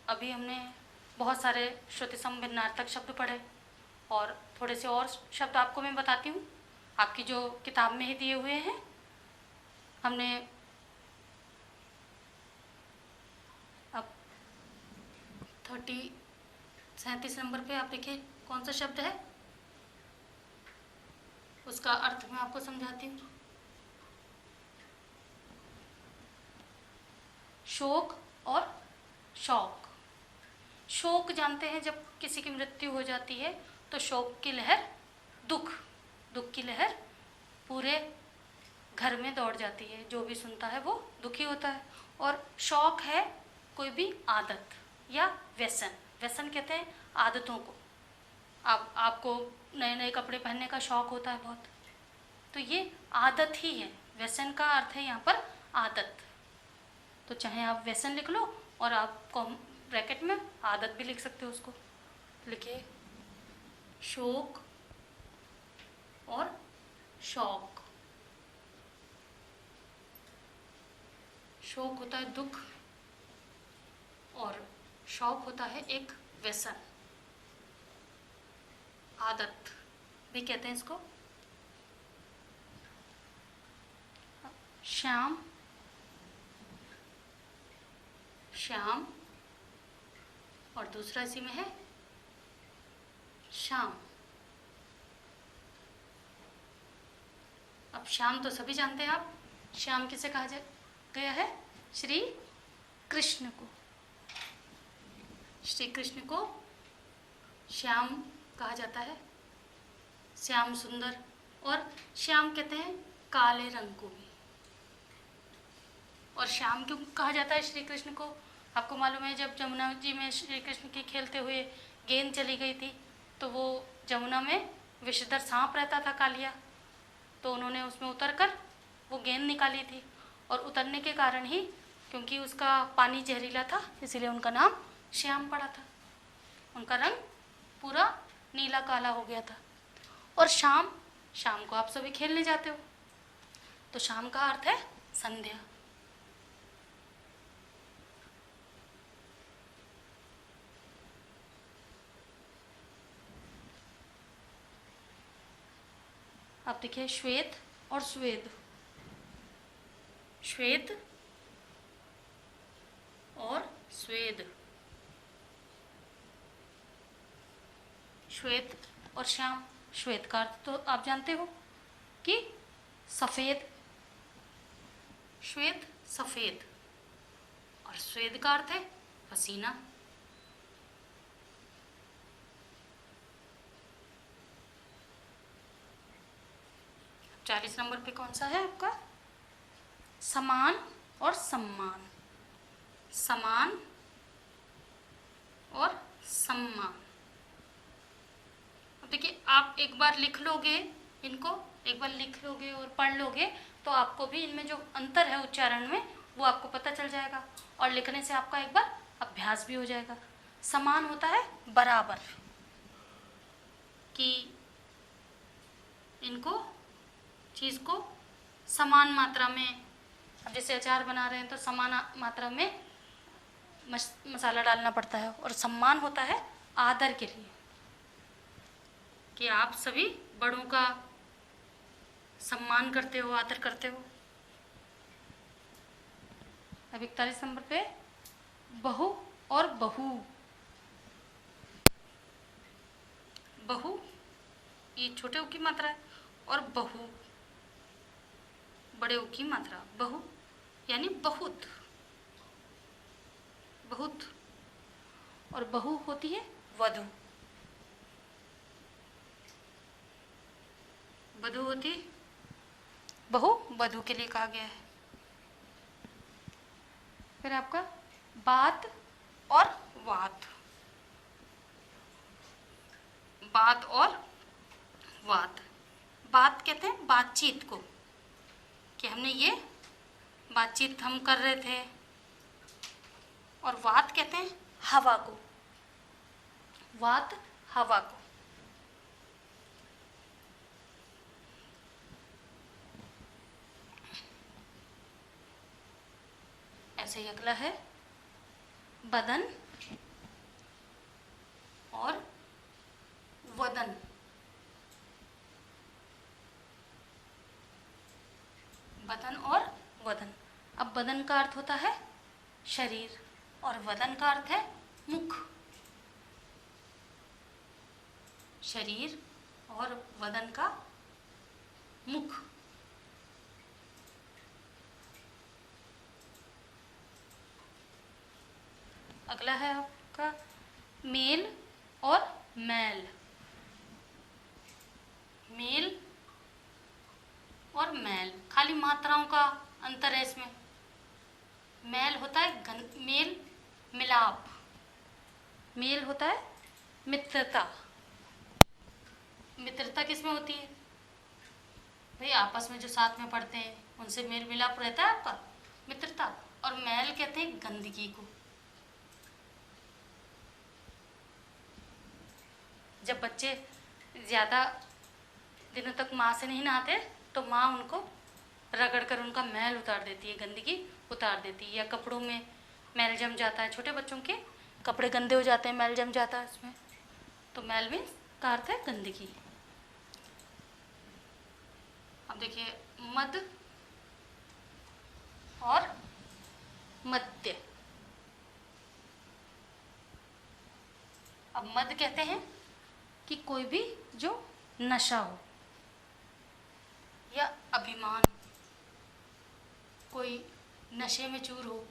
अभी हमने बहुत सारे श्रुति भिन्नार्थक शब्द पढ़े और थोड़े से और शब्द आपको मैं बताती हूँ, आपकी जो किताब में ही दिए हुए हैं। हमने अब 37 नंबर पे आप देखिए कौन सा शब्द है, उसका अर्थ मैं आपको समझाती हूँ। शोक और शौक। शोक जानते हैं, जब किसी की मृत्यु हो जाती है तो शोक की लहर, दुख की लहर पूरे घर में दौड़ जाती है, जो भी सुनता है वो दुखी होता है। और शौक है कोई भी आदत या व्यसन। व्यसन कहते हैं आदतों को। आपको नए नए कपड़े पहनने का शौक होता है बहुत, तो ये आदत ही है। व्यसन का अर्थ है यहाँ पर आदत। तो चाहे आप व्यसन लिख लो और आप ब्रैकेट में आदत भी लिख सकते हो, उसको लिखिए शोक और शौक। शोक होता है दुख और शौक होता है एक व्यसन, आदत भी कहते हैं इसको। श्याम, श्याम और दूसरा इसी में है श्याम। अब श्याम तो सभी जानते हैं आप, श्याम किसे कहा गया है? श्री कृष्ण को। श्री कृष्ण को श्याम कहा जाता है, श्याम सुंदर। और श्याम कहते हैं काले रंग को भी। और श्याम क्यों कहा जाता है श्री कृष्ण को? आपको मालूम है, जब जमुना जी में श्री कृष्ण की खेलते हुए गेंद चली गई थी, तो वो जमुना में विषधर सांप रहता था, कालिया, तो उन्होंने उसमें उतरकर वो गेंद निकाली थी। और उतरने के कारण ही, क्योंकि उसका पानी जहरीला था, इसीलिए उनका नाम श्याम पड़ा था। उनका रंग पूरा नीला काला हो गया था। और शाम, शाम को आप सभी खेलने जाते हो, तो शाम का अर्थ है संध्या। आप देखिए श्वेत और स्वेद। श्वेत और स्वेद। श्वेत और श्याम। श्वेत का अर्थ तो आप जानते हो कि सफेद, श्वेत सफेद। और स्वेद का अर्थ है पसीना। अब 40 नंबर पे कौन सा है आपका? समान और सम्मान। समान और सम्मान। अब देखिए, आप एक बार लिख लोगे, इनको एक बार लिख लोगे और पढ़ लोगे, तो आपको भी इनमें जो अंतर है उच्चारण में, वो आपको पता चल जाएगा। और लिखने से आपका एक बार अभ्यास भी हो जाएगा। समान होता है बराबर, कि इनको, चीज़ को समान मात्रा में, अब जैसे अचार बना रहे हैं तो समान मात्रा में मसाला डालना पड़ता है। और सम्मान होता है आदर के लिए, कि आप सभी बड़ों का सम्मान करते हो, आदर करते हो। अब 41 नंबर पे बहु और बहू। बहु ये छोटे ऊ की मात्रा है, और बहु बड़े ऊ की मात्रा। बहु यानी बहुत, बहुत। और बहू होती है वधू। वधू होती, बहु वधू के लिए कहा गया है। फिर आपका बात और वात। बात और वात। बात कहते हैं बातचीत को, कि हमने ये बातचीत हम कर रहे थे। और वात कहते हैं हवा को। वात हवा को। ऐसे ही अगला है बदन और वदन। बदन और वदन। अब बदन का अर्थ होता है शरीर और वदन का अर्थ है मुख। शरीर और वदन का मुख। अगला है आपका मेल और मैल। मेल और मैल, खाली मात्राओं का अंतर है इसमें। मैल होता है मेल मिलाप, मेल होता है मित्रता। मित्रता किसमें होती है भाई? आपस में जो साथ में पढ़ते हैं उनसे मेल मिलाप रहता है आपका, मित्रता। और मैल कहते हैं गंदगी को। जब बच्चे ज़्यादा दिनों तक माँ से नहीं नहाते तो माँ उनको रगड़ कर उनका मैल उतार देती है, गंदगी उतार देती है। या कपड़ों में मैल जम जाता है, छोटे बच्चों के कपड़े गंदे हो जाते हैं, मैल जम जाता है उसमें, तो मैल मीन्स का अर्थ है गंदगी। अब देखिए मद और मद्य। अब मद कहते हैं कि कोई भी जो नशा हो या अभिमान, कोई नशे में चूर हो,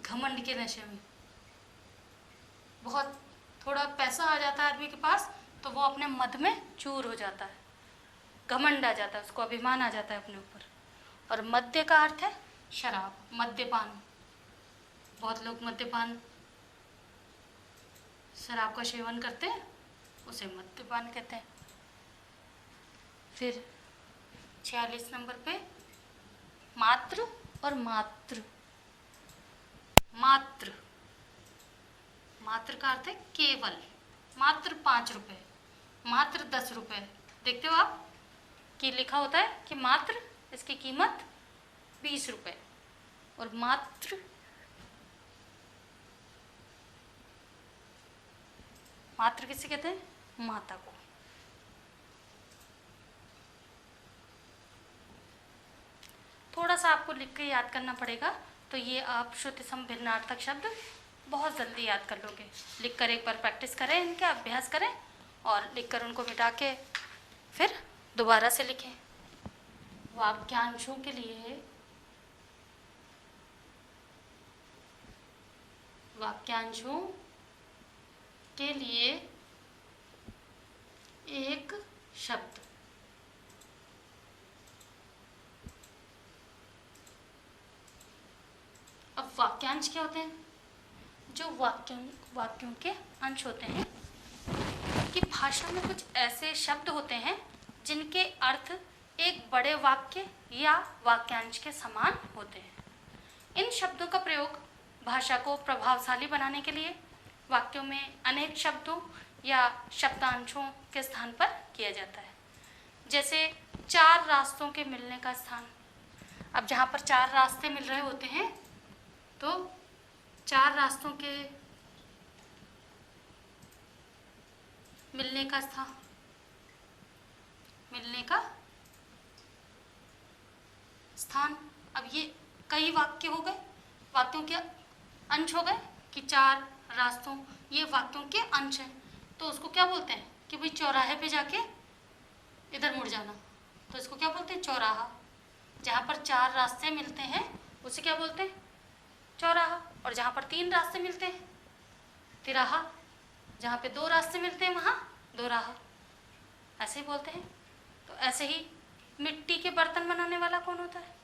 घमंड के नशे में, बहुत थोड़ा पैसा आ जाता है आदमी के पास तो वो अपने मद में चूर हो जाता है, घमंड आ जाता है, उसको अभिमान आ जाता है अपने ऊपर। और मद्य का अर्थ है शराब, मद्यपान। बहुत लोग मद्यपान, शराब का सेवन करते हैं, उसे मद्यपान कहते हैं। फिर 46 नंबर पे मात्र और मातृ। मात्र, मात्र का अर्थ है केवल। मात्र 5 रुपए, मात्र 10 रुपए। देखते हो आप कि लिखा होता है कि मात्र, इसकी कीमत 20 रुपए। और मात्र, मात्र किसे कहते हैं? माता को। थोड़ा सा आपको लिख के याद करना पड़ेगा, तो ये आप श्रुति सम भिन्नार्थक शब्द बहुत जल्दी याद कर लोगे। लिख कर एक बार प्रैक्टिस करें, इनका अभ्यास करें और लिख कर उनको मिटा के फिर दोबारा से लिखें। वाक्यांशों के लिए, वाक्यांशों के लिए एक शब्द। अब वाक्यांश क्या होते हैं? जो वाक्यों के अंश होते हैं कि भाषा में कुछ ऐसे शब्द होते हैं जिनके अर्थ एक बड़े वाक्य या वाक्यांश के समान होते हैं। इन शब्दों का प्रयोग भाषा को प्रभावशाली बनाने के लिए वाक्यों में अनेक शब्दों या शब्दांशों के स्थान पर किया जाता है। जैसे 4 रास्तों के मिलने का स्थान। अब जहाँ पर 4 रास्ते मिल रहे होते हैं तो 4 रास्तों के मिलने का स्थान, मिलने का स्थान। अब ये कई वाक्य हो गए, वाक्यों के अंश हो गए कि 4 रास्तों, ये वाक्यों के अंश हैं। तो उसको क्या बोलते हैं कि भाई चौराहे पे जाके इधर मुड़ जाना, तो इसको क्या बोलते हैं? चौराहा। जहाँ पर 4 रास्ते मिलते हैं उसे क्या बोलते हैं? चौराहा। और जहाँ पर 3 रास्ते मिलते हैं, तिराहा। जहाँ पे 2 रास्ते मिलते हैं वहाँ दोराहा, ऐसे ही बोलते हैं। तो ऐसे ही मिट्टी के बर्तन बनाने वाला कौन होता है?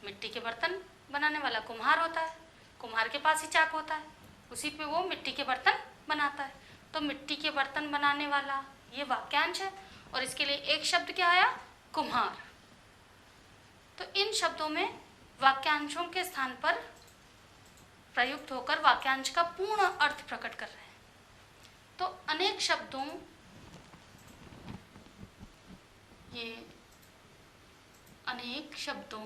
मिट्टी के बर्तन बनाने वाला कुम्हार होता है। कुम्हार के पास ही चाक होता है, उसी पे वो मिट्टी के बर्तन बनाता है। तो मिट्टी के बर्तन बनाने वाला ये वाक्यांश है। और इसके लिए एक शब्द क्या आया? कुम्हार। तो इन शब्दों में वाक्यांशों के स्थान पर प्रयुक्त होकर वाक्यांश का पूर्ण अर्थ प्रकट कर रहे हैं। तो अनेक शब्दों, ये अनेक शब्दों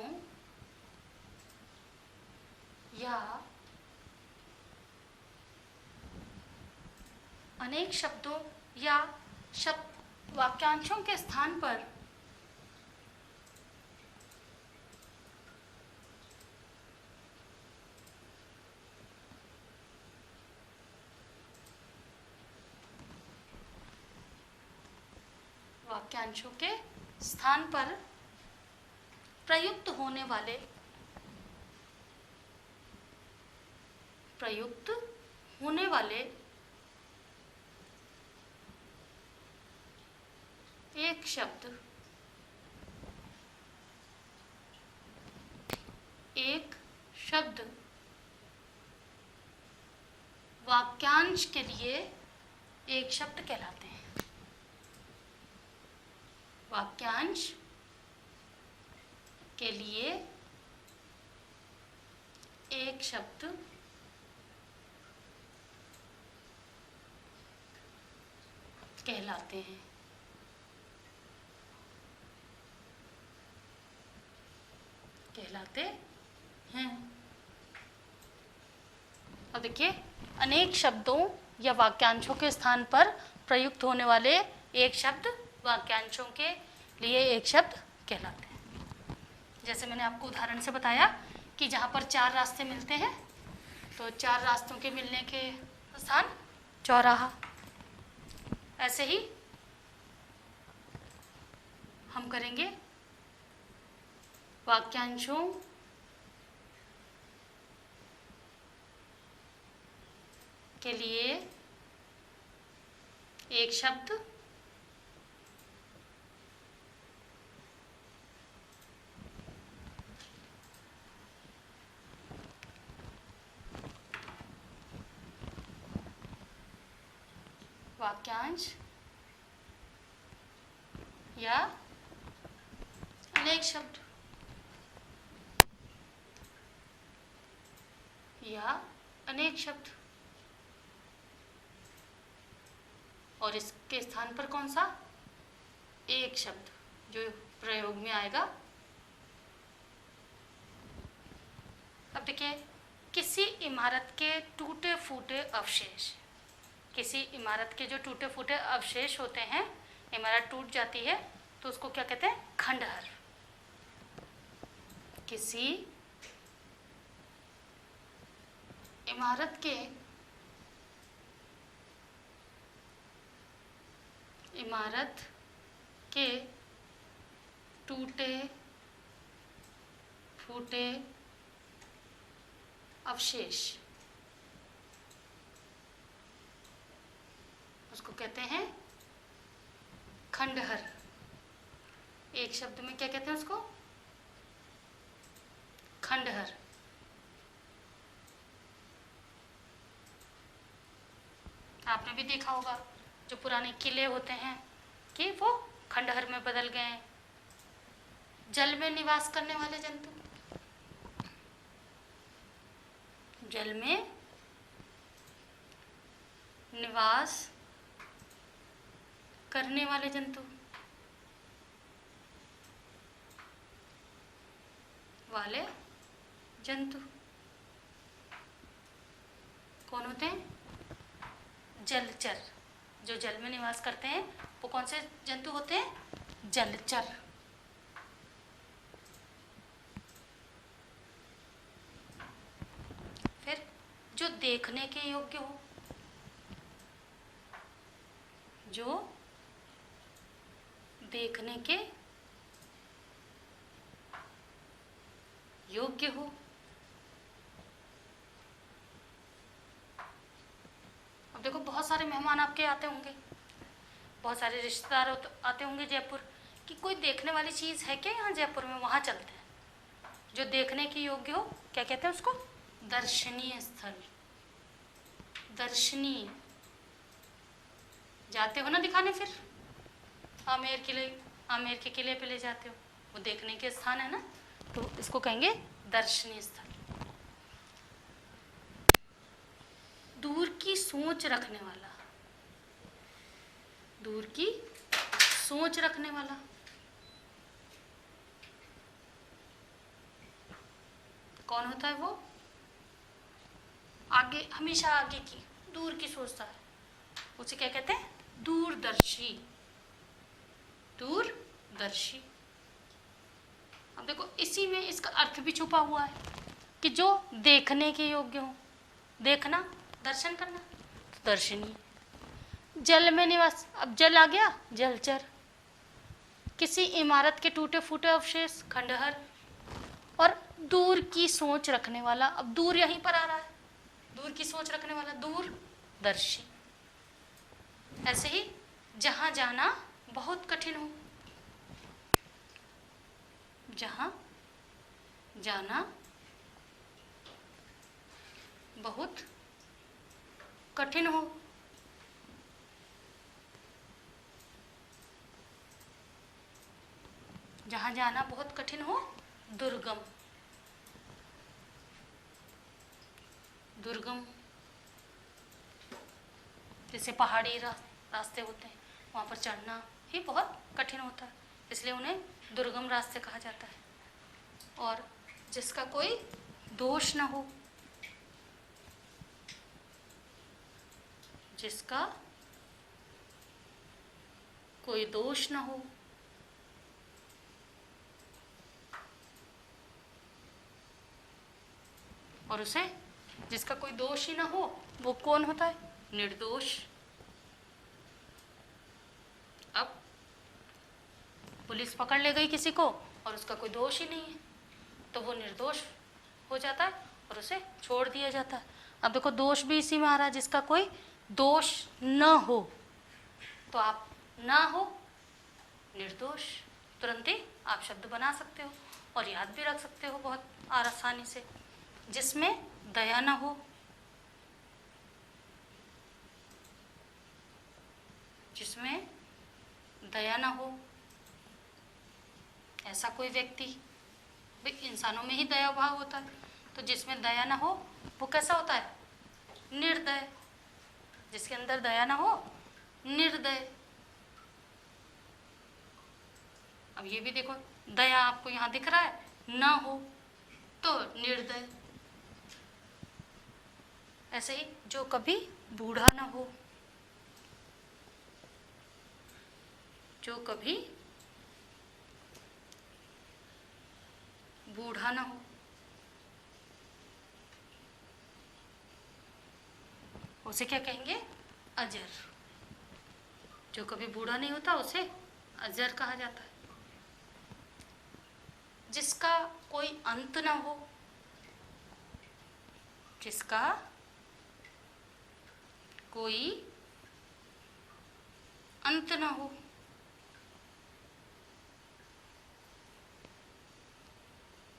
या अनेक शब्दों या शब्द वाक्यांशों के स्थान पर वाक्यांशों के स्थान पर प्रयुक्त होने वाले एक शब्द वाक्यांश के लिए एक शब्द कहलाते हैं। वाक्यांश के लिए एक शब्द कहलाते हैं। अब देखिए, अनेक शब्दों या वाक्यांशों के स्थान पर प्रयुक्त होने वाले एक शब्द वाक्यांशों के लिए एक शब्द कहलाते हैं। जैसे मैंने आपको उदाहरण से बताया कि जहाँ पर 4 रास्ते मिलते हैं तो 4 रास्तों के मिलने के स्थान चौराहा। ऐसे ही हम करेंगे वाक्यांशों के लिए एक शब्द वाक्यांश या अनेक शब्द और इसके स्थान पर कौन सा एक शब्द जो प्रयोग में आएगा। अब देखिए, किसी इमारत के टूटे फूटे अवशेष, किसी इमारत के जो टूटे फूटे अवशेष होते हैं, इमारत टूट जाती है तो उसको क्या कहते हैं? खंडहर। किसी इमारत के टूटे फूटे अवशेष उसको कहते हैं खंडहर। एक शब्द में क्या कहते हैं उसको? खंडहर। आपने भी देखा होगा जो पुराने किले होते हैं कि वो खंडहर में बदल गए। जल में निवास करने वाले जंतु, जल में निवास करने वाले जंतु कौन होते हैं? जलचर। जो जल में निवास करते हैं वो कौन से जंतु होते हैं? जलचर। फिर जो देखने के योग्य हो, जो देखने के योग्य हो। अब देखो, बहुत सारे मेहमान आपके आते होंगे, बहुत सारे रिश्तेदार आते होंगे जयपुर, कि कोई देखने वाली चीज़ है क्या यहाँ जयपुर में? वहाँ चलते हैं। जो देखने की योग्य हो, क्या कहते हैं उसको? दर्शनीय स्थल। दर्शनीय। जाते हो ना दिखाने, फिर आमेर के किले पे ले जाते हो, वो देखने के स्थान है ना, तो इसको कहेंगे दर्शनीय स्थल। दूर की सोच रखने वाला, दूर की सोच रखने वाला। कौन होता है वो? आगे, हमेशा आगे की, दूर की सोचता है। उसे क्या कहते हैं? दूरदर्शी। दूरदर्शी। अब देखो इसी में इसका अर्थ भी छुपा हुआ है कि जो देखने के योग्य हो। देखना, दर्शन करना, तो दर्शनीय। जल में निवास, अब जल आ गया, जलचर। किसी इमारत के टूटे फूटे अवशेष, खंडहर। और दूर की सोच रखने वाला, अब दूर यहीं पर आ रहा है, दूर की सोच रखने वाला, दूरदर्शी। ऐसे ही जहां जाना बहुत कठिन हो, जहां जाना बहुत कठिन हो। जहां जाना बहुत कठिन हो, दुर्गम। दुर्गम, जैसे पहाड़ी रास्ते होते हैं, वहां पर चढ़ना ही बहुत कठिन होता है, इसलिए उन्हें दुर्गम रास्ते कहा जाता है। और जिसका कोई दोष न हो, जिसका कोई दोष न हो, और उसे जिसका कोई दोष ही ना हो, वो कौन होता है? निर्दोष। अब पुलिस पकड़ ले गई किसी को और उसका कोई दोष ही नहीं है, तो वो निर्दोष हो जाता है और उसे छोड़ दिया जाता है। अब देखो दोष भी इसी में आ रहा है, जिसका कोई दोष न हो, तो आप ना हो, निर्दोष, तुरंत ही आप शब्द बना सकते हो और याद भी रख सकते हो बहुत आसानी से। जिसमें दया न हो, जिसमें दया न हो, ऐसा कोई व्यक्ति, भाई इंसानों में ही दया भाव होता है, तो जिसमें दया न हो वो कैसा होता है? निर्दय। जिसके अंदर दया न हो, निर्दय। अब ये भी देखो, दया आपको यहाँ दिख रहा है, ना हो तो निर्दय। ऐसे ही जो कभी बूढ़ा ना हो, जो कभी बूढ़ा ना हो, उसे क्या कहेंगे? अजर। जो कभी बूढ़ा नहीं होता उसे अजर कहा जाता है। जिसका कोई अंत ना हो, जिसका कोई अंत ना हो,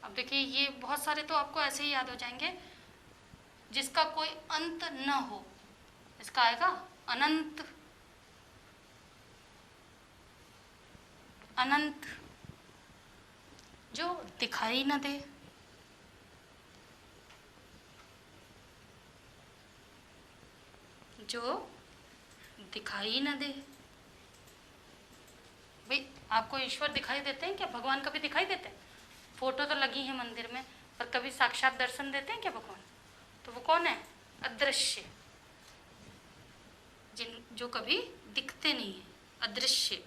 अब देखिए ये बहुत सारे तो आपको ऐसे ही याद हो जाएंगे। जिसका कोई अंत न हो, इसका आएगा अनंत। अनंत। जो दिखाई न दे, जो दिखाई न दे। भाई आपको ईश्वर दिखाई देते हैं क्या? भगवान कभी दिखाई देते हैं? फोटो तो लगी है मंदिर में, पर कभी साक्षात दर्शन देते हैं क्या भगवान? तो वो कौन है? अदृश्य। जो कभी दिखते नहीं है, अदृश्य।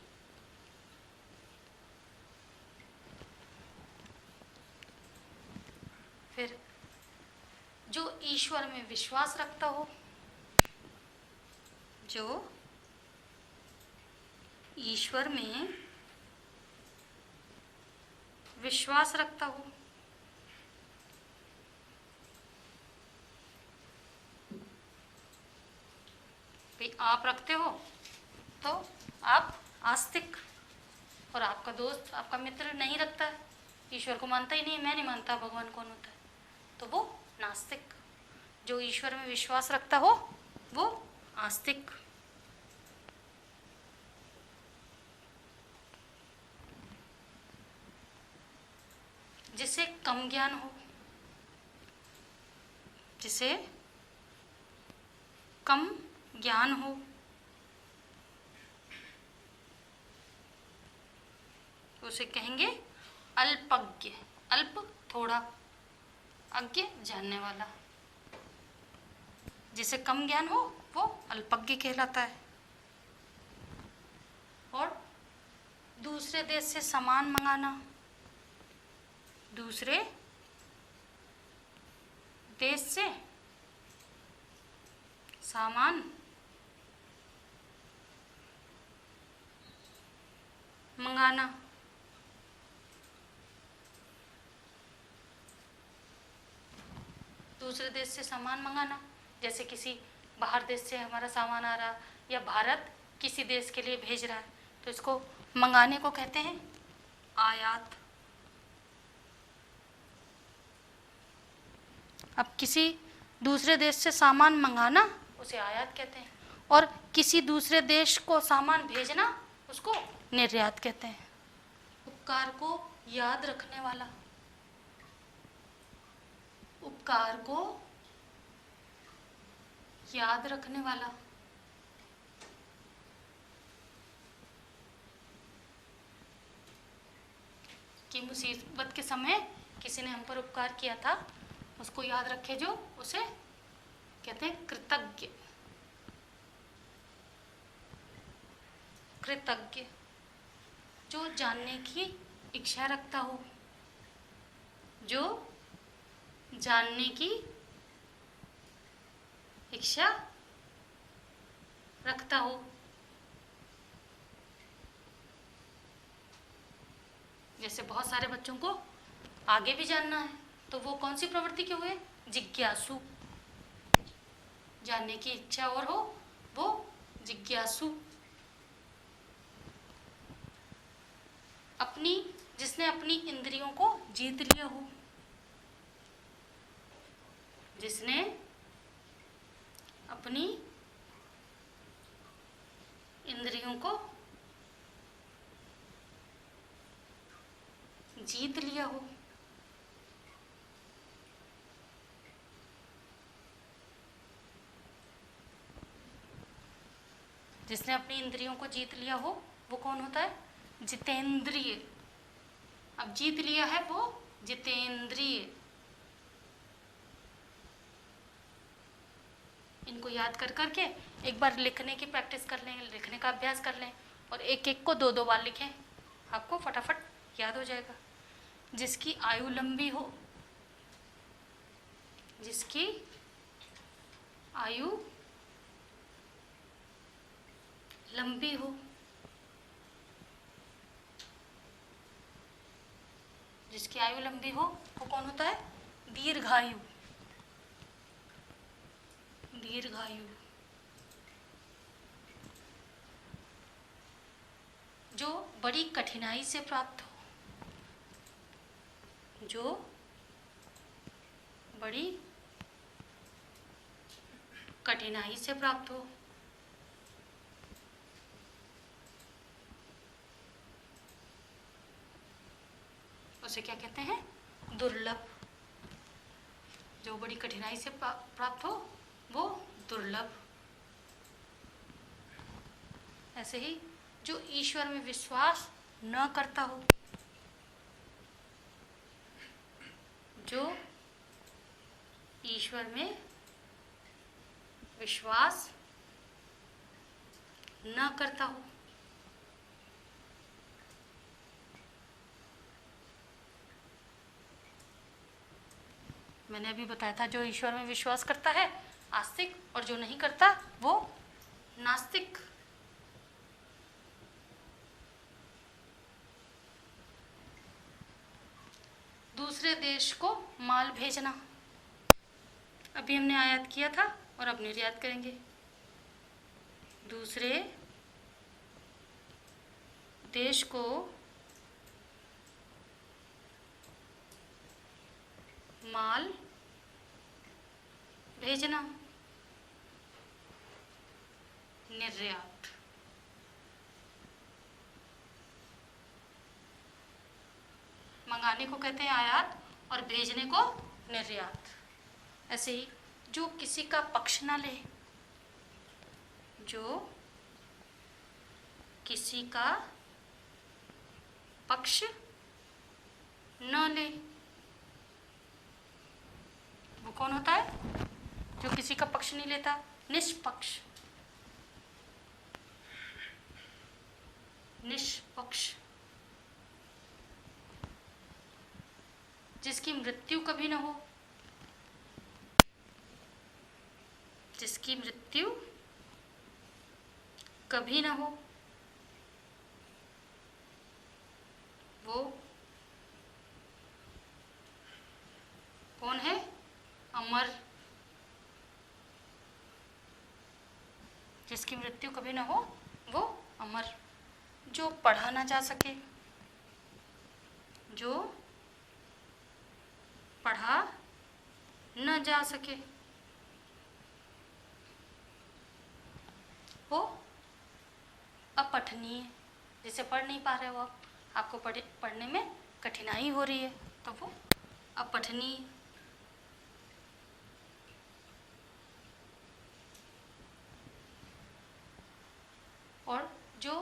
फिर जो ईश्वर में विश्वास रखता हो, जो ईश्वर में विश्वास रखता हो, भाई आप रखते हो तो आप आस्तिक, और आपका दोस्त, आपका मित्र नहीं रखता है, ईश्वर को मानता ही नहीं, मैं नहीं मानता भगवान कौन होता है, तो वो नास्तिक। जो ईश्वर में विश्वास रखता हो वो आस्तिक। जिसे कम ज्ञान हो, जिसे कम ज्ञान हो, उसे कहेंगे अल्पज्ञ। अल्प थोड़ा, अज्ञ जानने वाला। जिसे कम ज्ञान हो वो अल्पज्ञ कहलाता है। और दूसरे देश से सामान मंगाना, दूसरे देश से सामान मंगाना। दूसरे देश से सामान मंगाना, जैसे किसी बाहर देश से हमारा सामान आ रहा या भारत किसी देश के लिए भेज रहा है तो इसको मंगाने को कहते हैं आयात। अब किसी दूसरे देश से सामान मंगाना उसे आयात कहते हैं, और किसी दूसरे देश को सामान भेजना उसको निर्यात कहते हैं। उपकार को याद रखने वाला, उपकार को याद रखने वाला, कि मुसीबत के समय किसी ने हम पर उपकार किया था उसको याद रखे, जो उसे कहते हैं कृतज्ञ। कृतज्ञ जो जानने की इच्छा रखता हो, जो जानने की इच्छा रखता हो। जैसे बहुत सारे बच्चों को आगे भी जानना है तो वो कौन सी प्रवृत्ति के हुए? जिज्ञासु। जानने की इच्छा और हो वो जिज्ञासु। जिसने अपनी इंद्रियों को जीत लिया हो, जिसने अपनी इंद्रियों को जीत लिया हो। जिसने अपनी इंद्रियों को जीत लिया हो वो कौन होता है? जितेंद्रिय। अब जीत लिया है वो जितेंद्रिय। इनको याद कर करके एक बार लिखने की प्रैक्टिस कर लें, लिखने का अभ्यास कर लें और एक एक को 2-2 बार लिखें, आपको फटाफट याद हो जाएगा। जिसकी आयु लंबी हो, जिसकी आयु लंबी हो, जिसकी आयु लंबी हो वो कौन होता है? दीर्घायु। दीर्घायु जो बड़ी कठिनाई से प्राप्त हो, जो बड़ी कठिनाई से प्राप्त हो। उसे क्या कहते हैं? दुर्लभ। जो बड़ी कठिनाई से प्राप्त हो वो दुर्लभ। ऐसे ही जो ईश्वर में विश्वास न करता हो, जो ईश्वर में विश्वास न करता हो, मैंने अभी बताया था जो ईश्वर में विश्वास करता है आस्तिक, और जो नहीं करता वो नास्तिक। दूसरे देश को माल भेजना, अभी हमने आयात किया था और अब निर्यात करेंगे। दूसरे देश को माल भेजना, निर्यात। मंगाने को कहते हैं आयात और भेजने को निर्यात। ऐसे ही जो किसी का पक्ष ना ले, जो किसी का पक्ष न ले वो कौन होता है? जो किसी का पक्ष नहीं लेता, निष्पक्ष। निष्पक्ष, जिसकी मृत्यु कभी न हो, जिसकी मृत्यु कभी न हो, वो कौन है? अमर, जिसकी मृत्यु कभी न हो वो अमर। जो पढ़ा ना जा सके, जो पढ़ा न जा सके, वो अपठनीय, जिसे पढ़ नहीं पा रहे हो आप, आपको पढ़ने में कठिनाई हो रही है, तो वो अपठनीय। और जो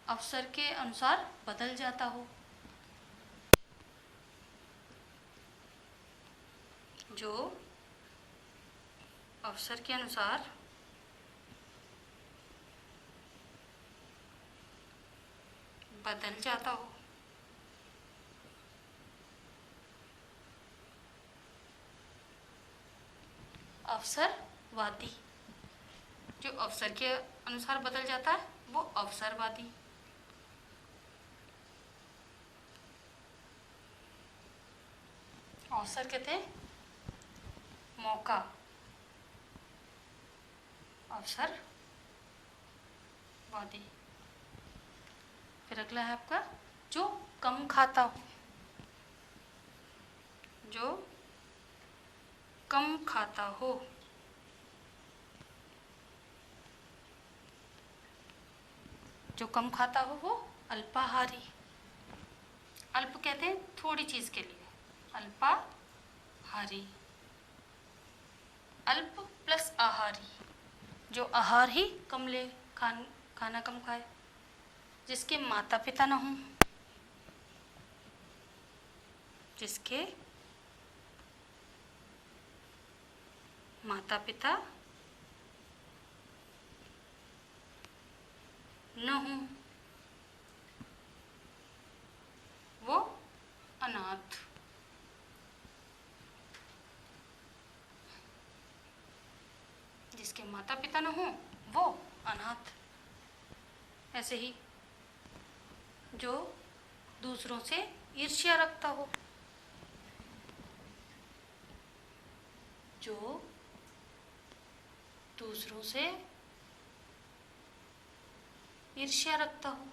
अवसर के अनुसार बदल जाता हो, जो अवसर के अनुसार बदल जाता हो। अवसरवादी, जो अवसर के अनुसार बदल जाता है वो अवसरवादी। अवसर कहते हैं मौका, अवसरवादी। फिर अगला है आपका जो कम खाता हो, जो कम खाता हो, जो कम खाता हो वो अल्पाहारी। अल्प कहते हैं थोड़ी चीज के लिए, अल्पाहारी। अल्प प्लस आहारी, जो आहार ही कम ले, खाना कम खाए। जिसके माता पिता न हों, जिसके माता पिता न हों, वो अनाथ। जिसके माता पिता न हों वो अनाथ। ऐसे ही जो दूसरों से ईर्ष्या रखता हो, जो दूसरों से ईर्ष्या रखता हो।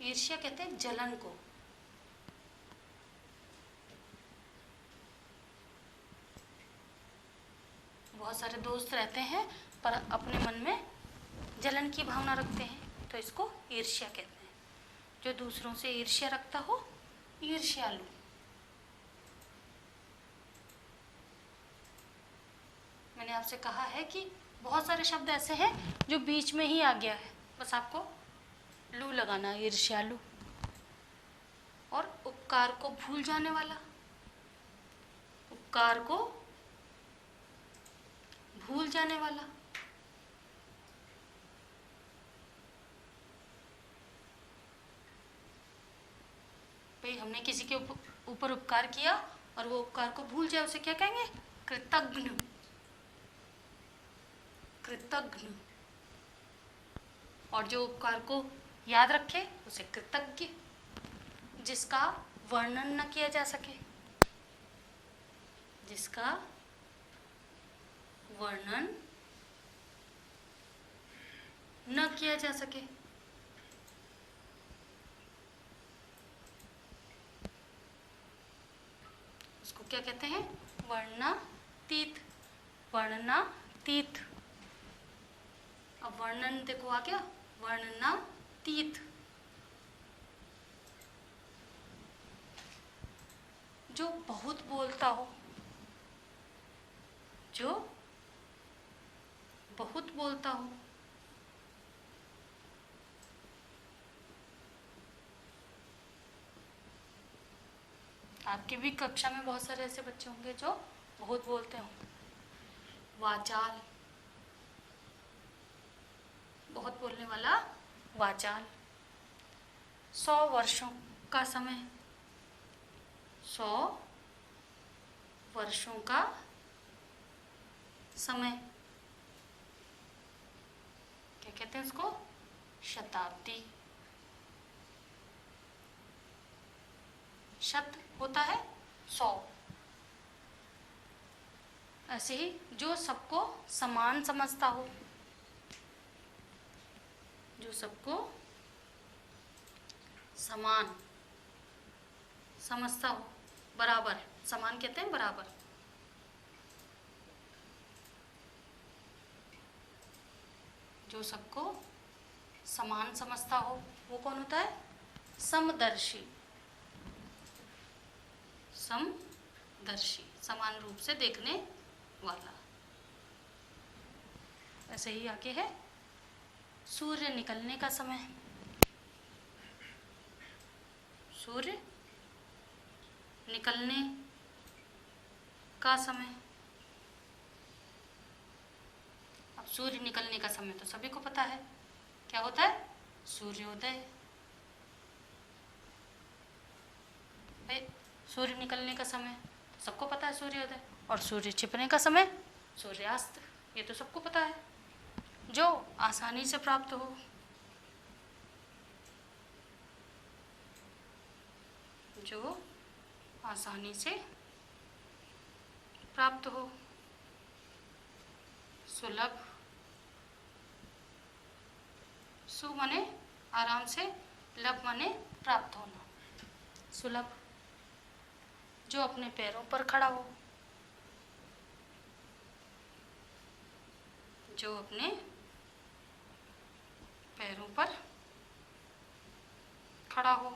ईर्ष्या कहते हैं जलन को। बहुत सारे दोस्त रहते हैं पर अपने मन में जलन की भावना रखते हैं, तो इसको ईर्ष्या कहते हैं। जो दूसरों से ईर्ष्या रखता हो, ईर्ष्यालु। मैंने आपसे कहा है कि बहुत सारे शब्द ऐसे हैं जो बीच में ही आ गया है, बस आपको लू लगाना, ईर्ष्यालु। और उपकार को भूल जाने वाला, उपकार को भूल जाने वाला। भाई हमने किसी के ऊपर उपकार किया और वो उपकार को भूल जाए, उसे क्या कहेंगे? कृतज्ञ। कृतज्ञ। और जो उपकार को याद रखे उसे कृतज्ञ। जिसका वर्णन न किया जा सके, जिसका वर्णन न किया जा सके। उसको क्या कहते हैं? वर्णनातीत। वर्णनातीत। अब वर्णन देखो आ गया, वर्णनातीत। जो बहुत बोलता हो, जो बहुत बोलता हो। आपकी भी कक्षा में बहुत सारे ऐसे बच्चे होंगे जो बहुत बोलते हो। वाचाल, बहुत बोलने वाला वाचाल। 100 वर्षों का समय, 100 वर्षों का समय, क्या कहते हैं उसको? शताब्दी। शत होता है 100। ऐसे ही जो सबको समान समझता हो, जो सबको समान समझता हो, बराबर, समान कहते हैं बराबर, जो सबको समान समझता हो वो कौन होता है? समदर्शी। समदर्शी, समान रूप से देखने वाला। ऐसे ही आगे है सूर्य निकलने का समय। सूर्य निकलने का समय। अब सूर्य निकलने का समय तो सभी को पता है, क्या होता है? सूर्योदय। भाई सूर्य निकलने का समय सबको पता है, सूर्योदय। और सूर्य छिपने का समय सूर्यास्त, ये तो सबको पता है, जो आसानी से प्राप्त हो। जो आसानी से प्राप्त हो। सुलभ, सु माने आराम से, लभ माने प्राप्त होना। सुलभ, जो अपने पैरों पर खड़ा हो, जो अपने पैरों पर खड़ा हो।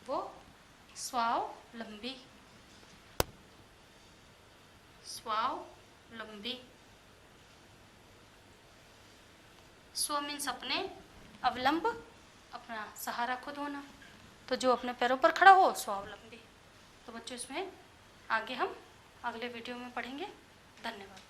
वो स्वावलंबी। स्वावलंबी, स्व मीन्स अपने, अवलंब अपना सहारा खुद होना, तो जो अपने पैरों पर खड़ा हो स्वावलंबी। तो बच्चों इसमें आगे हम अगले वीडियो में पढ़ेंगे। धन्यवाद।